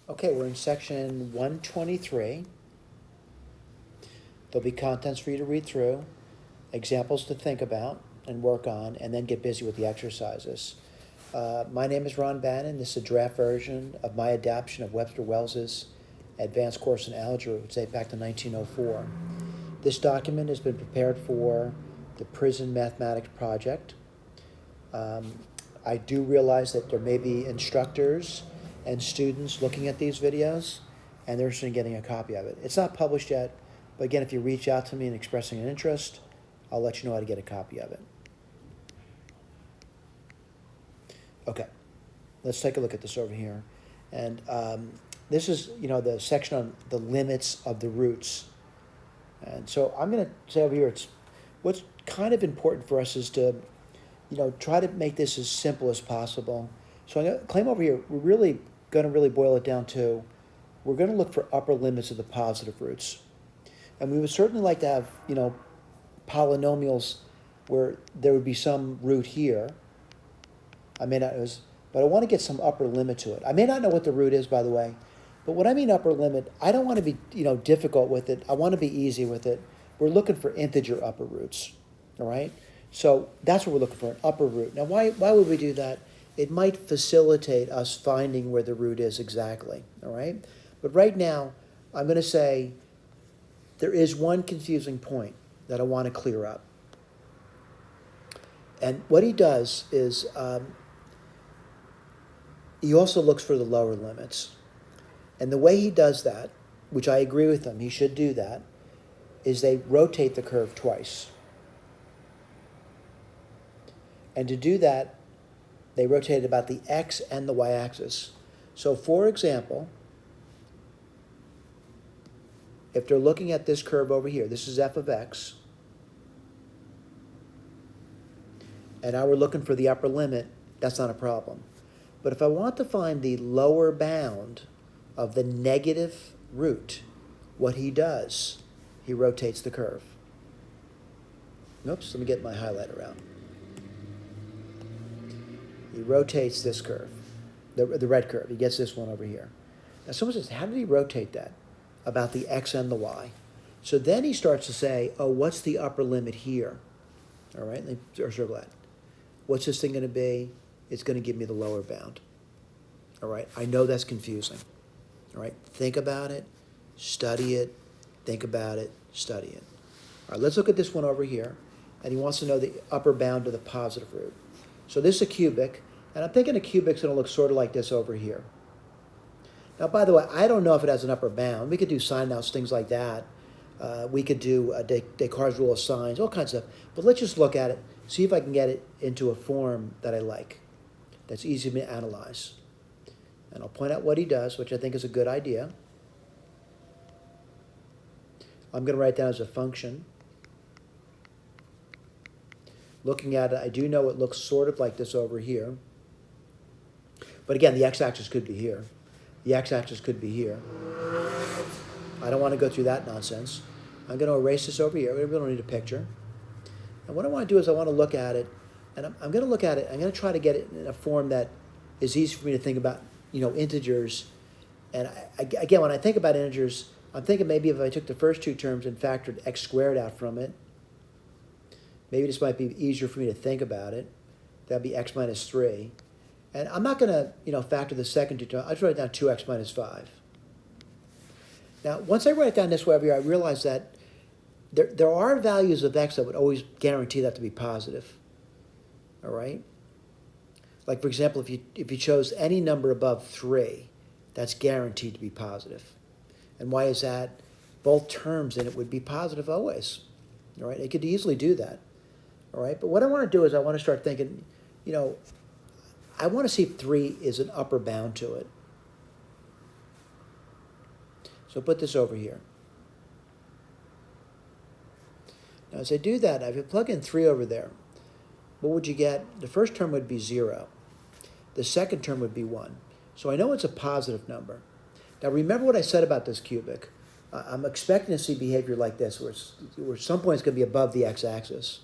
Okay, we're in section 123. There'll be contents for you to read through, examples to think about and work on, and then get busy with the exercises. My name is Ron Bannon. This is a draft version of my adaptation of Webster Wells' Advanced Course in Algebra, which dates back to 1904. This document has been prepared for the Prison Mathematics Project. I do realize that there may be instructors and students looking at these videos, and they're interested in getting a copy of it. It's not published yet, but again, if you reach out to me and expressing an interest, I'll let you know how to get a copy of it. Okay, let's take a look at this over here. And this is, the section on the limits of the roots. And so I'm going to say over here, what's kind of important for us is to, try to make this as simple as possible. So I'm going to claim over here, we're really going to boil it down to, we're going to look for upper limits of the positive roots. And we would certainly like to have, polynomials where there would be some root here. I may not, but I want to get some upper limit to it. I may not know what the root is, by the way, but when I mean upper limit, I don't want to be, difficult with it. I want to be easy with it. We're looking for integer upper roots, all right? So that's what we're looking for, an upper root. Now, why would we do that? It might facilitate us finding where the root is exactly, all right? But right now, I'm going to say there is one confusing point that I want to clear up. And what he does is he also looks for the lower limits. And the way he does that, which I agree with him, he should do that, is they rotate the curve twice. And to do that, they rotate about the x and the y-axis. So for example, if they're looking at this curve over here, this is f of x, and now we're looking for the upper limit, that's not a problem. But if I want to find the lower bound of the negative root, what he does, he rotates the curve. Oops, let me get my highlighter out. He rotates this curve, the red curve. He gets this one over here. Now someone says, how did he rotate that? About the x and the y. So then he starts to say, oh, what's the upper limit here? All right, let me circle that. What's this thing going to be? It's going to give me the lower bound. All right, I know that's confusing. All right, think about it, study it, think about it, study it. All right, let's look at this one over here. And he wants to know the upper bound of the positive root. So this is a cubic, and I'm thinking a cubic's going to look sort of like this over here. Now, by the way, I don't know if it has an upper bound. We could do sign outs, things like that. We could do Descartes' rule of signs, all kinds of stuff. But let's just look at it, see if I can get it into a form that I like, that's easy to analyze. And I'll point out what he does, which I think is a good idea. I'm going to write it down as a function. Looking at it, I do know it looks sort of like this over here. But again, the x-axis could be here. The x-axis could be here. I don't want to go through that nonsense. I'm going to erase this over here. We don't need a picture. And what I want to do is I want to look at it, and I'm going to look at it. I'm going to try to get it in a form that is easy for me to think about, integers. And again, when I think about integers, I'm thinking maybe if I took the first two terms and factored x squared out from it, maybe this might be easier for me to think about it. That'd be x minus 3. And I'm not going to, factor the second two terms. I just write down 2x minus 5. Now, once I write it down this way over here, I realize that there are values of x that would always guarantee that to be positive. All right? Like, for example, if you chose any number above 3, that's guaranteed to be positive. And why is that? Both terms in it would be positive always. All right? It could easily do that. All right? But what I want to do is I want to start thinking, I want to see if 3 is an upper bound to it. So put this over here. Now as I do that, if you plug in 3 over there, what would you get? The first term would be 0. The second term would be 1. So I know it's a positive number. Now remember what I said about this cubic. I'm expecting to see behavior like this, where at some point it's going to be above the x-axis.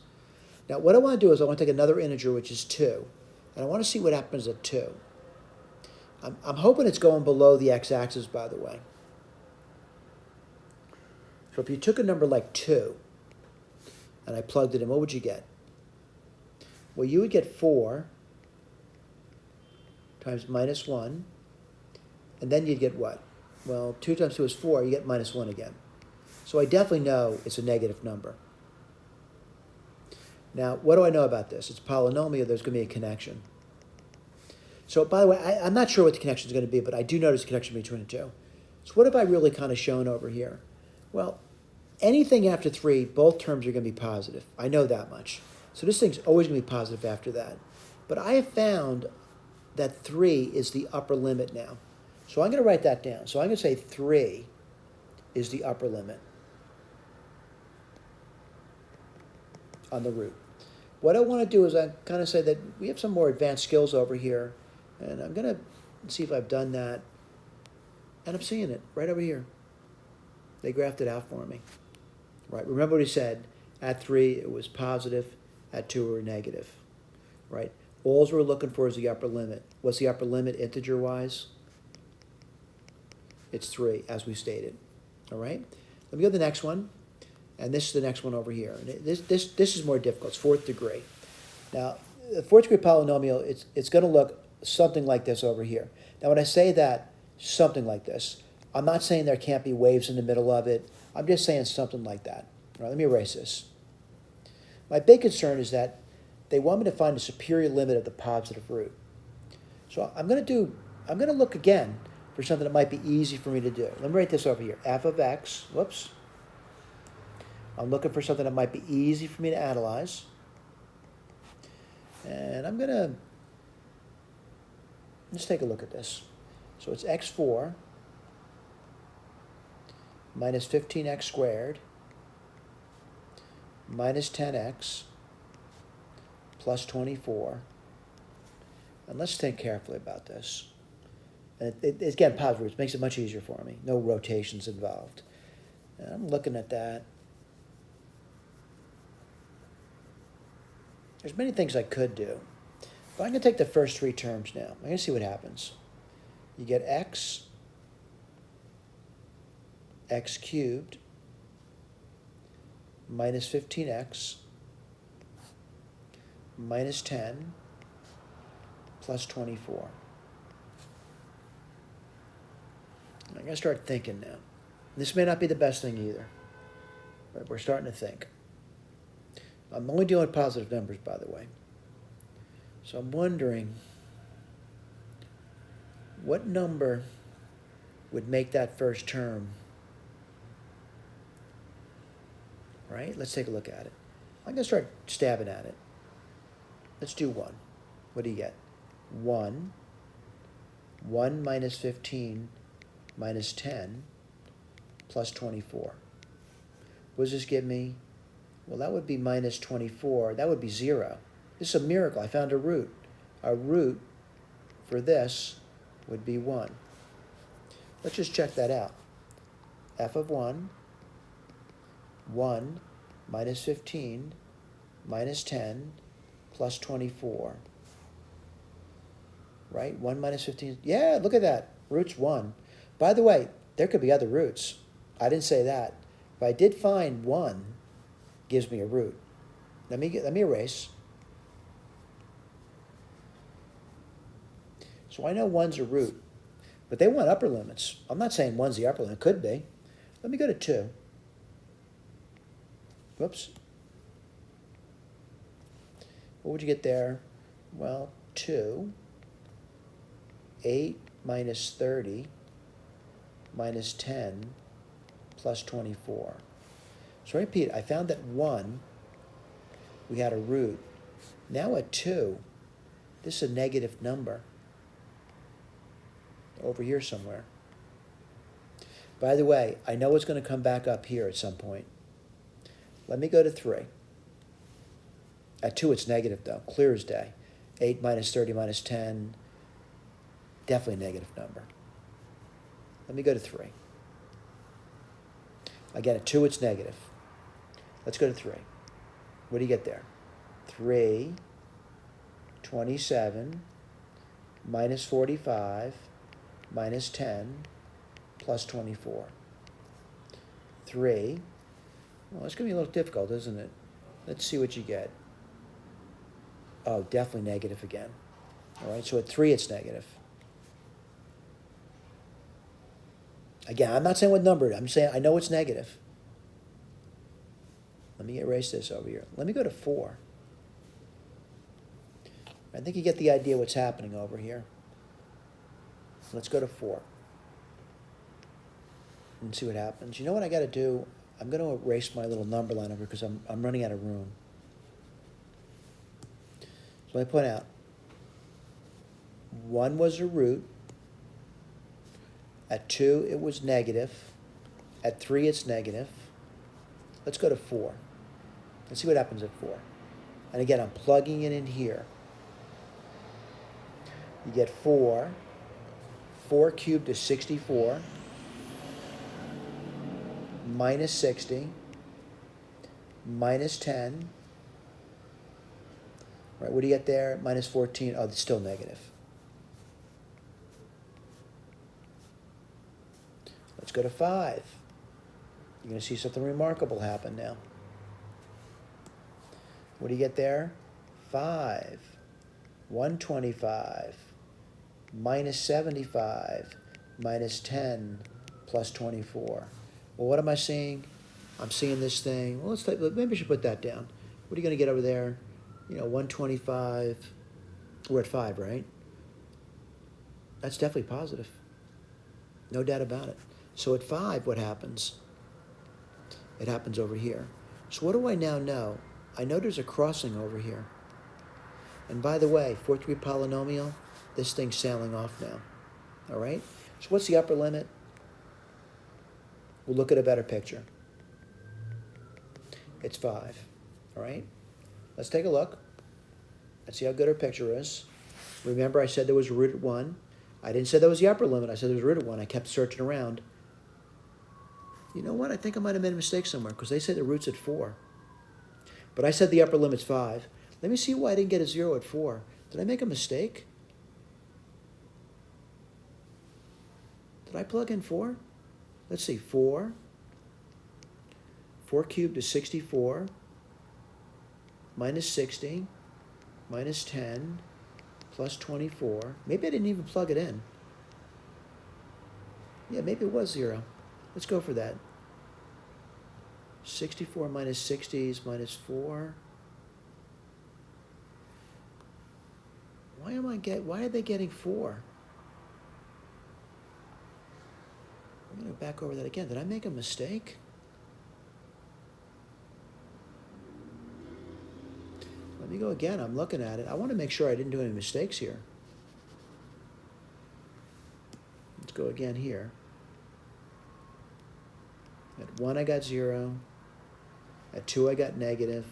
Now what I want to do is I want to take another integer, which is 2. And I want to see what happens at 2. I'm hoping it's going below the x-axis, by the way. So if you took a number like 2 and I plugged it in, what would you get? Well, you would get 4 times minus 1, and then you'd get what? Well, 2 times 2 is 4, you get minus 1 again. So I definitely know it's a negative number. Now, what do I know about this? It's polynomial, there's going to be a connection. So, by the way, I'm not sure what the connection is going to be, but I do notice a connection between the two. So what have I really kind of shown over here? Well, anything after 3, both terms are going to be positive. I know that much. So this thing's always going to be positive after that. But I have found that 3 is the upper limit now. So I'm going to write that down. So I'm going to say 3 is the upper limit on the root. What I want to do is I kind of say that we have some more advanced skills over here, and I'm going to see if I've done that, and I'm seeing it right over here. They graphed it out for me. Right, remember what he said, at 3 it was positive, at 2 we were negative. Right, all we're looking for is the upper limit. What's the upper limit integer-wise? It's 3, as we stated. All right, let me go to the next one. And this is the next one over here. And this is more difficult. It's 4th degree. Now, the 4th degree polynomial, it's going to look something like this over here. Now, when I say that, something like this, I'm not saying there can't be waves in the middle of it. I'm just saying something like that. All right, let me erase this. My big concern is that they want me to find the superior limit of the positive root. So I'm going to look again for something that might be easy for me to do. Let me write this over here. F of x, whoops. I'm looking for something that might be easy for me to analyze. And I'm going to let's take a look at this. So it's x4 minus 15x squared minus 10x plus 24. And let's think carefully about this. And it's again positive roots. Makes it much easier for me. No rotations involved. And I'm looking at that. There's many things I could do. But I'm going to take the first 3 terms now. I'm going to see what happens. You get x cubed minus 15x minus 10 plus 24. I'm going to start thinking now. This may not be the best thing either, but we're starting to think. I'm only dealing with positive numbers, by the way. So I'm wondering what number would make that first term, right? Let's take a look at it. I'm going to start stabbing at it. Let's do 1. What do you get? 1 minus 15 minus 10 plus 24. What does this give me? Well, that would be minus 24. That would be 0. This is a miracle. I found a root. Our root for this would be 1. Let's just check that out. F of 1 minus 15 minus 10 plus 24. Right? 1 minus 15. Yeah, look at that. Root's 1. By the way, there could be other roots. I didn't say that. But I did find 1 gives me a root. Let me erase. So I know 1's a root, but they want upper limits. I'm not saying 1's the upper limit. It could be. Let me go to 2. Whoops. What would you get there? Well, 2, 8 minus 30 minus 10 plus 24. So I repeat, I found that 1, we had a root. Now at 2, this is a negative number. Over here somewhere. By the way, I know it's going to come back up here at some point. Let me go to 3. At 2, it's negative, though. Clear as day. 8 minus 30 minus 10. Definitely a negative number. Let me go to 3. Again, at 2, it's negative. Let's go to 3. What do you get there? 3, 27, minus 45, minus 10 plus 24. 3. Well, it's going to be a little difficult, isn't it? Let's see what you get. Oh, definitely negative again. All right, so at 3 it's negative. Again, I'm not saying what number. I'm saying I know it's negative. Let me erase this over here. Let me go to 4. I think you get the idea what's happening over here. Let's go to 4 and see what happens. You know what I got to do? I'm going to erase my little number line over because I'm running out of room. So let me point out. 1 was a root. At 2, it was negative. At 3, it's negative. Let's go to 4. Let's see what happens at 4. And again, I'm plugging it in here. You get 4. 4 cubed is 64. Minus 60. Minus 10. Right, what do you get there? Minus 14. Oh, it's still negative. Let's go to 5. You're going to see something remarkable happen now. What do you get there? 5. 125. Minus 75. Minus 10 plus 24. Well, what am I seeing? I'm seeing this thing. Well, maybe I should put that down. What are you going to get over there? 125. We're at 5, right? That's definitely positive. No doubt about it. So at 5, what happens? It happens over here. So what do I now know? I know there's a crossing over here. And by the way, fourth degree polynomial, this thing's sailing off now. All right? So what's the upper limit? We'll look at a better picture. It's 5. All right? Let's take a look. Let's see how good our picture is. Remember I said there was a root at 1. I didn't say that was the upper limit. I said there was a root at 1. I kept searching around. You know what? I think I might have made a mistake somewhere because they say the root's at 4. But I said the upper limit's 5. Let me see why I didn't get a 0 at 4. Did I make a mistake? Did I plug in 4? Let's see. 4. 4 cubed is 64. Minus 60. Minus 10. Plus 24. Maybe I didn't even plug it in. Yeah, maybe it was 0. Let's go for that. 64 minus 60 is minus 4. Why are they getting 4? I'm going to back over that again. Did I make a mistake? Let me go again. I'm looking at it. I want to make sure I didn't do any mistakes here. Let's go again here. At 1, I got 0. At 2, I got negative.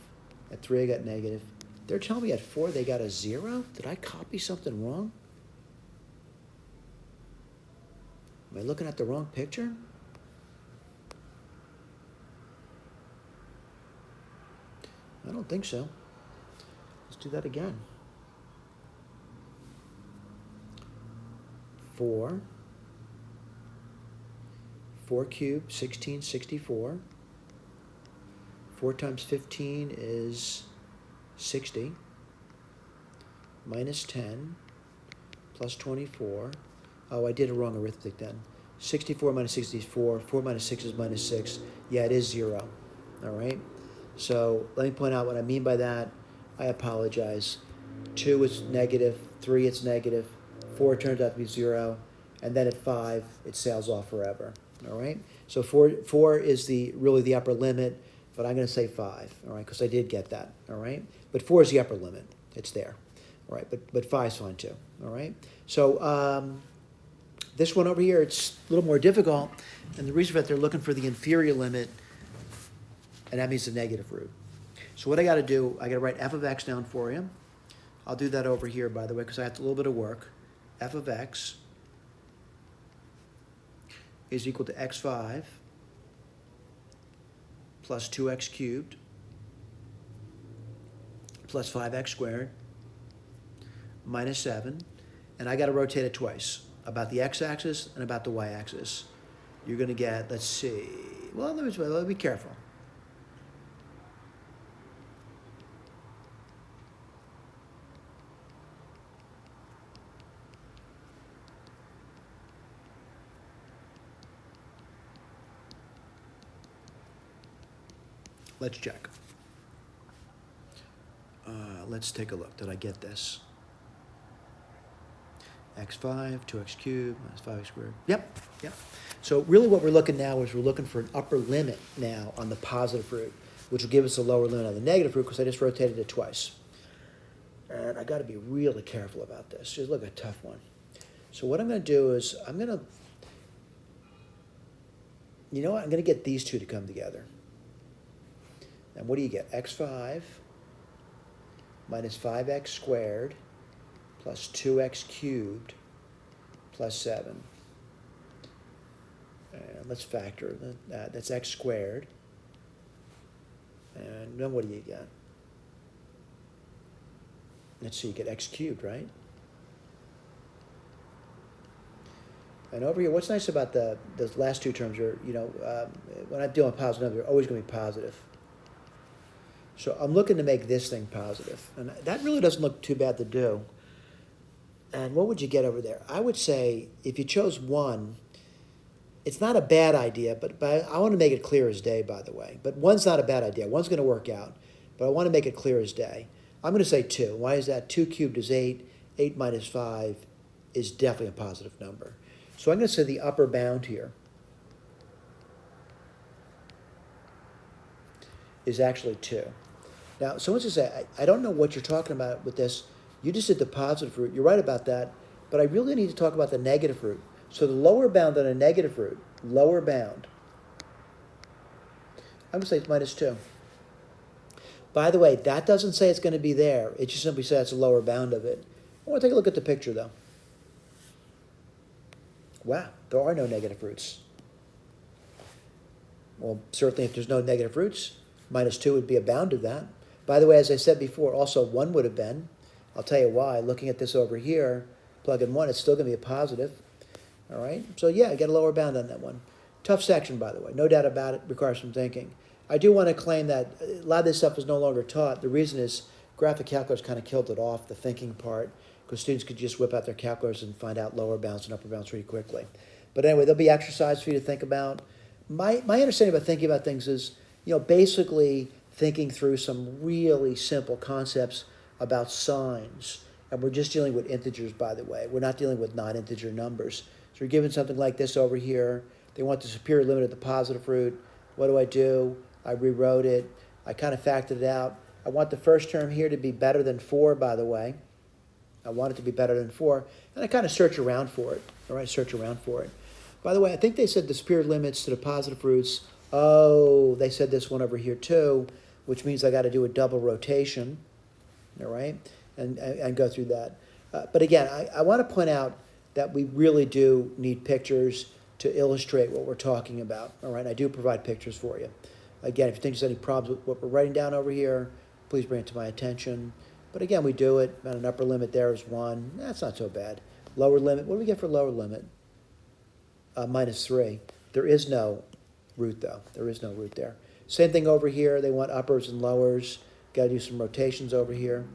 At 3, I got negative. They're telling me at 4, they got a 0? Did I copy something wrong? Am I looking at the wrong picture? I don't think so. Let's do that again. 4. 4 cubed, 1664. 4 times 15 is 60. Minus 10 plus 24. Oh, I did a wrong arithmetic then. 64 minus 64. 4 minus 6 is minus 6. Yeah, it is 0. All right? So let me point out what I mean by that. I apologize. 2 is negative. 3 it's negative. 4 turns out to be 0. And then at 5, it sails off forever. All right? So 4 is really the upper limit, but I'm going to say 5, all right, because I did get that, all right? But 4 is the upper limit. It's there, all right? But 5 is fine too, all right? So this one over here, it's a little more difficult, and the reason for that, they're looking for the inferior limit, and that means the negative root. So what I got to do, I got to write f of x down for you. I'll do that over here, by the way, because I have a little bit of work. F of x is equal to x5 plus 2x cubed plus 5x squared minus 7. And I got to rotate it twice. about the x-axis and about the y-axis. You're going to get, let's see, well, let me be careful. Let's check. Let's take a look. Did I get this? x5, 2x cubed, minus 5x squared. Yep. So really what we're looking now is we're looking for an upper limit now on the positive root, which will give us a lower limit on the negative root because I just rotated it twice. And I got to be really careful about this. Just look, a tough one. So what I'm going to do is I'm going to get these two to come together. And what do you get? x5 minus 5x squared plus 2x cubed plus 7. And let's factor that. That's x squared. And then what do you get? Let's see, you get x cubed, right? And over here, what's nice about those last two terms are, when I'm doing positive numbers, they're always going to be positive. So I'm looking to make this thing positive. And that really doesn't look too bad to do. And what would you get over there? I would say if you chose 1, it's not a bad idea, but I want to make it clear as day, by the way. But 1's not a bad idea. 1's going to work out. But I want to make it clear as day. I'm going to say 2. Why is that? 2 cubed is 8. 8 minus 5 is definitely a positive number. So I'm going to say the upper bound here is actually 2. Now, someone's going to say, I don't know what you're talking about with this. You just did the positive root. You're right about that. But I really need to talk about the negative root. So the lower bound on a negative root, lower bound, I'm going to say it's minus 2. By the way, that doesn't say it's going to be there. It just simply says it's a lower bound of it. I want to take a look at the picture, though. Wow, there are no negative roots. Well, certainly if there's no negative roots, minus 2 would be a bound of that. By the way, as I said before, also 1 would have been. I'll tell you why. Looking at this over here, plug in 1, it's still going to be a positive. All right? So, yeah, I get a lower bound on that one. Tough section, by the way. No doubt about it. Requires some thinking. I do want to claim that a lot of this stuff is no longer taught. The reason is graphic calculus kind of killed it off, the thinking part, because students could just whip out their calculators and find out lower bounds and upper bounds pretty quickly. But anyway, there'll be exercise for you to think about. My understanding about thinking about things is, basically thinking through some really simple concepts about signs. And we're just dealing with integers, by the way. We're not dealing with non-integer numbers. So we're given something like this over here. They want the superior limit of the positive root. What do? I rewrote it. I kind of factored it out. I want the first term here to be better than 4, by the way. I want it to be better than 4. And I kind of search around for it. All right, search around for it. By the way, I think they said the superior limits to the positive roots. Oh, they said this one over here too, which means I got to do a double rotation. All right, and go through that. But again, I want to point out that we really do need pictures to illustrate what we're talking about. All right, I do provide pictures for you. Again, if you think there's any problems with what we're writing down over here, please bring it to my attention. But again, we do it. And an upper limit there is 1. That's not so bad. Lower limit, what do we get for lower limit? Minus 3. There is no root, though. There is no root there. Same thing over here. They want uppers and lowers. Got to do some rotations over here.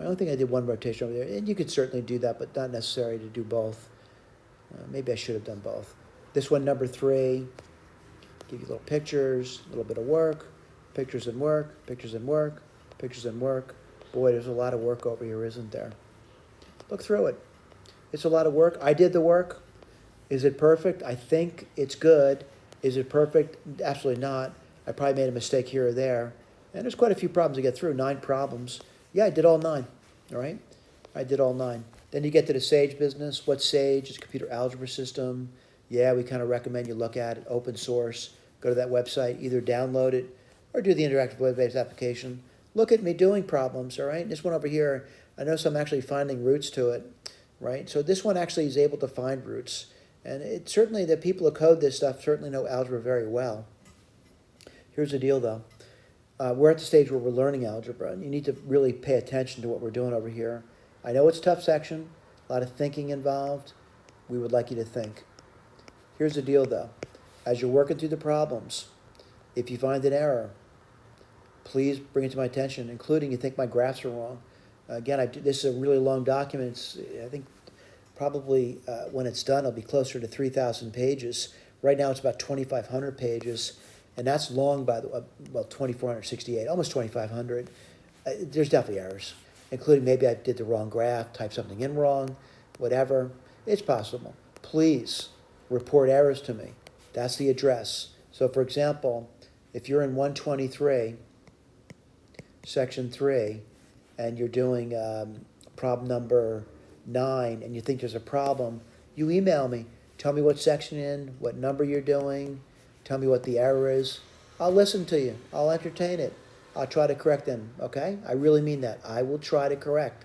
I don't think I did one rotation over there. And you could certainly do that, but not necessary to do both. Maybe I should have done both. This one, number 3. Give you little pictures, a little bit of work, pictures and work, pictures and work, pictures and work. Boy, there's a lot of work over here, isn't there? Look through it. It's a lot of work. I did the work. Is it perfect? I think it's good. Is it perfect? Absolutely not. I probably made a mistake here or there. And there's quite a few problems to get through, 9 problems. Yeah, I did all 9, all right? I did all 9. Then you get to the SAGE business. What's SAGE? It's a computer algebra system. Yeah, we kind of recommend you look at it, open source. Go to that website, either download it or do the interactive web-based application. Look at me doing problems, all right? This one over here, I notice I'm actually finding roots to it, right? So this one actually is able to find roots. And it's certainly the people who code this stuff certainly know algebra very well. Here's the deal, though. We're at the stage where we're learning algebra, and you need to really pay attention to what we're doing over here. I know it's a tough section. a lot of thinking involved. We would like you to think. Here's the deal, though. As you're working through the problems, if you find an error, please bring it to my attention, including you think my graphs are wrong. Again, this is a really long document. I think probably when it's done, it'll be closer to 3,000 pages. Right now, it's about 2,500 pages, and that's long, by the way, well, 2,468, almost 2,500. There's definitely errors, including maybe I did the wrong graph, typed something in wrong, whatever. It's possible. Please report errors to me. That's the address. So, for example, if you're in 123, section 3, and you're doing problem number 9, and you think there's a problem, you email me. Tell me what section you're in, what number you're doing, tell me what the error is. I'll listen to you. I'll entertain it. I'll try to correct them, okay? I really mean that. I will try to correct.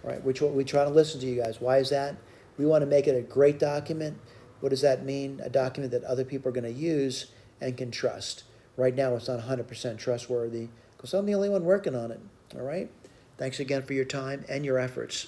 All right, we try to listen to you guys. Why is that? We want to make it a great document. What does that mean? A document that other people are going to use and can trust. Right now, it's not 100% trustworthy because I'm the only one working on it, all right? Thanks again for your time and your efforts.